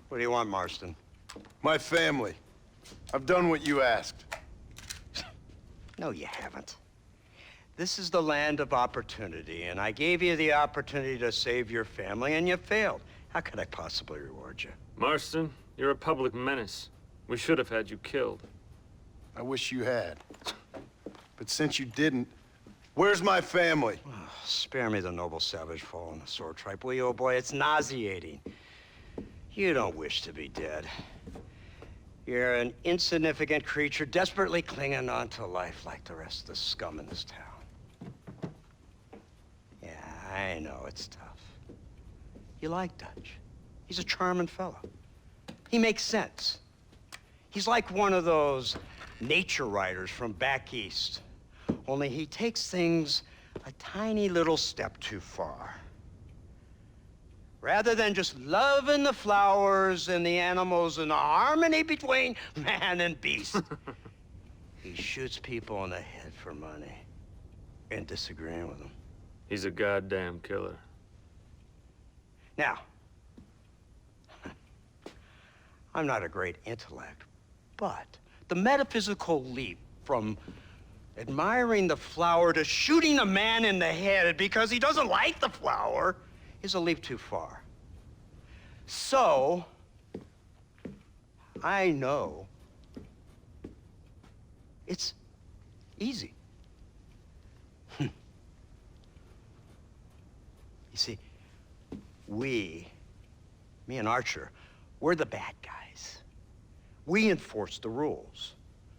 What do you want, Marston? My family. I've done what you asked. No, you haven't. This is the land of opportunity, and I gave you the opportunity to save your family, and you failed. How could I possibly reward you? Marston, you're a public menace. We should have had you killed. I wish you had. But since you didn't, where's my family? Oh, spare me the noble savage fall on the sword tripe, will you, old boy? It's nauseating. You don't wish to be dead. You're an insignificant creature desperately clinging on to life like the rest of the scum in this town. Yeah, I know it's tough. You like Dutch. He's a charming fellow. He makes sense. He's like one of those nature writers from back east. Only he takes things a tiny little step too far. Rather than just loving the flowers and the animals and the harmony between man and beast, he shoots people in the head for money and disagreeing with them. He's a goddamn killer. Now, I'm not a great intellect, but the metaphysical leap from admiring the flower to shooting a man in the head because he doesn't like the flower is a leap too far. So, I know it's easy. You see, me and Archer, we're the bad guys. We enforce the rules.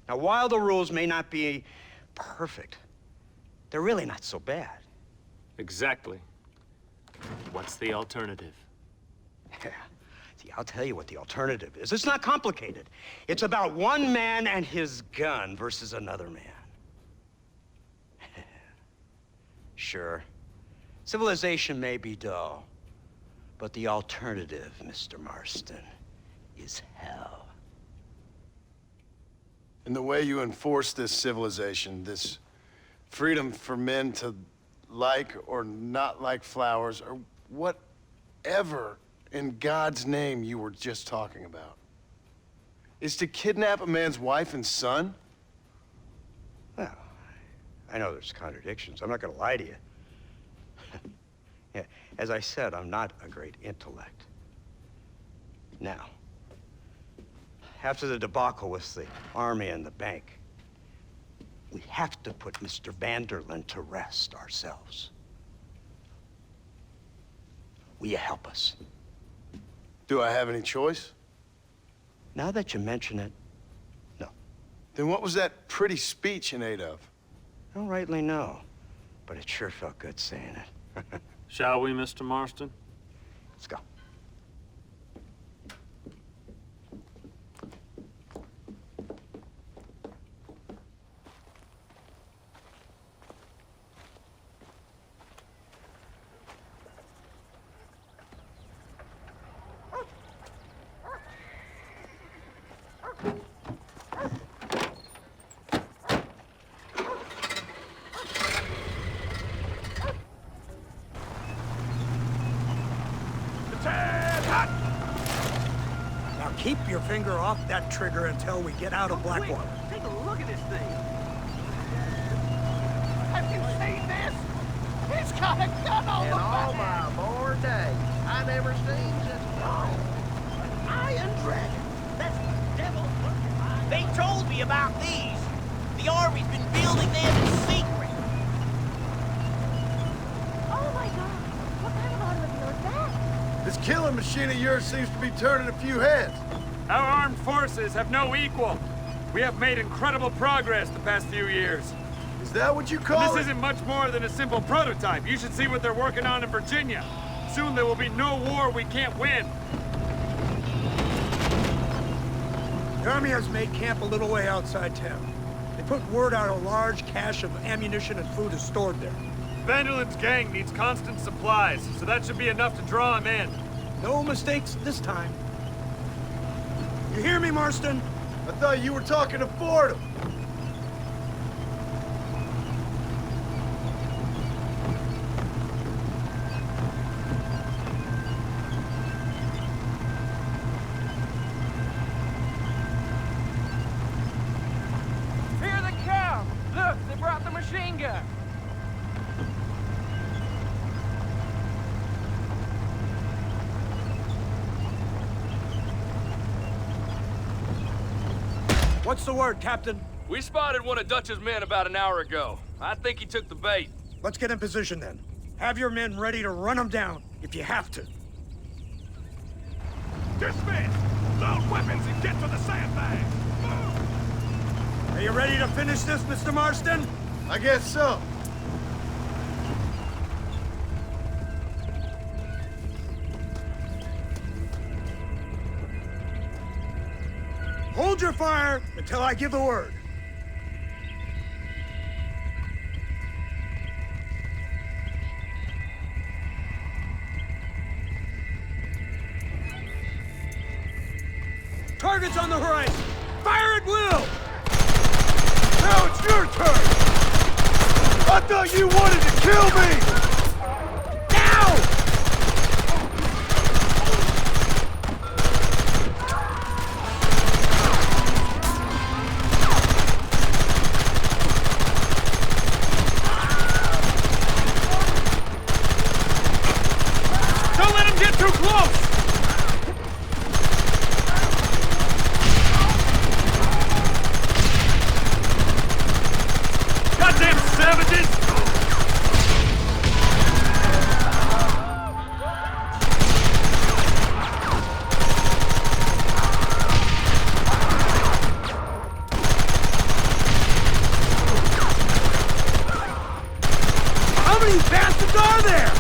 Now, while the rules may not be perfect, they're really not so bad. Exactly. What's the alternative? Yeah. See, I'll tell you what the alternative is. It's not complicated. It's about one man and his gun versus another man. Sure, civilization may be dull, but the alternative, Mr. Marston, is hell. And the way you enforce this civilization, this freedom for men to like or not like flowers, or whatever in God's name you were just talking about, is to kidnap a man's wife and son? Well, I know there's contradictions. I'm not gonna lie to you. Yeah, as I said, I'm not a great intellect. Now, after the debacle with the army and the bank, we have to put Mr. Van der Linde to rest ourselves. Will you help us? Do I have any choice? Now that you mention it, no. Then what was that pretty speech in aid of? I don't rightly know, but it sure felt good saying it. Shall we, Mr. Marston? Let's go. Now keep your finger off that trigger until we get out of Blackwater. Take a look at this thing. Have you seen this? He's got a gun on In the all back. my born days, I never seen such Iron Dragon. That's devil. They told me about these. The Army's been building them in secret. Oh my god, what kind of automobile is that? This killing machine of yours seems to be turning a few heads. Our armed forces have no equal. We have made incredible progress the past few years. Is that what you call This it? isn't much more than a simple prototype. You should see what they're working on in Virginia. Soon there will be no war we can't win. The Army has made camp a little way outside town. They put word out a large cache of ammunition and food is stored there. Van der Linde's gang needs constant supplies, so that should be enough to draw him in. No mistakes this time. You hear me, Marston? I thought you were talking to Fordham. What's the word, Captain? We spotted one of Dutch's men about an hour ago. I think he took the bait. Let's get in position then. Have your men ready to run them down, if you have to. Dismiss! Load weapons and get to the sandbag! Move! Are you ready to finish this, Mr. Marston? I guess so. Hold your fire until I give the word. Target's on the horizon! Fire at will! Now it's your turn! I thought you wanted to kill me! Don't let him get too close! Goddamn savages! How many bastards are there?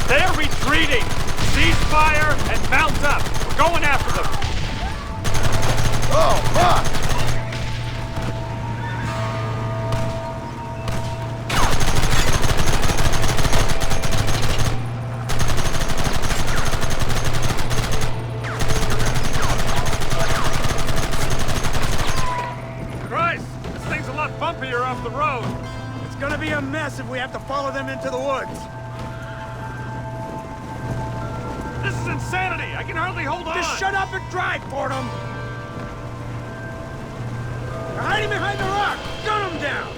They're retreating! Cease fire and mount up! We're going after them! Oh, fuck! Christ! This thing's a lot bumpier off the road! It's gonna be a mess if we have to follow them into the woods. This is insanity! I can hardly hold on! Just shut up and drive, Fordham! They're hiding behind the rock! Gun them down!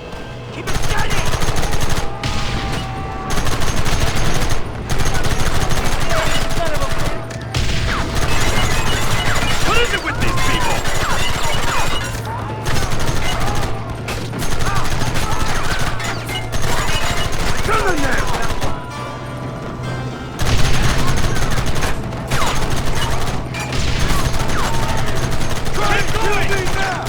Keep it steady! What is it with these people? Gun them down! Keep going! Take them down!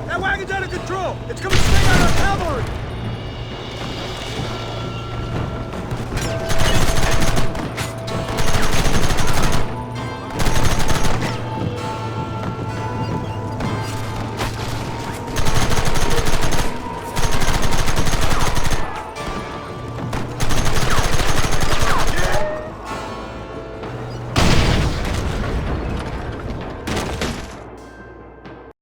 That wagon's out of control! It's coming straight out of cavalry!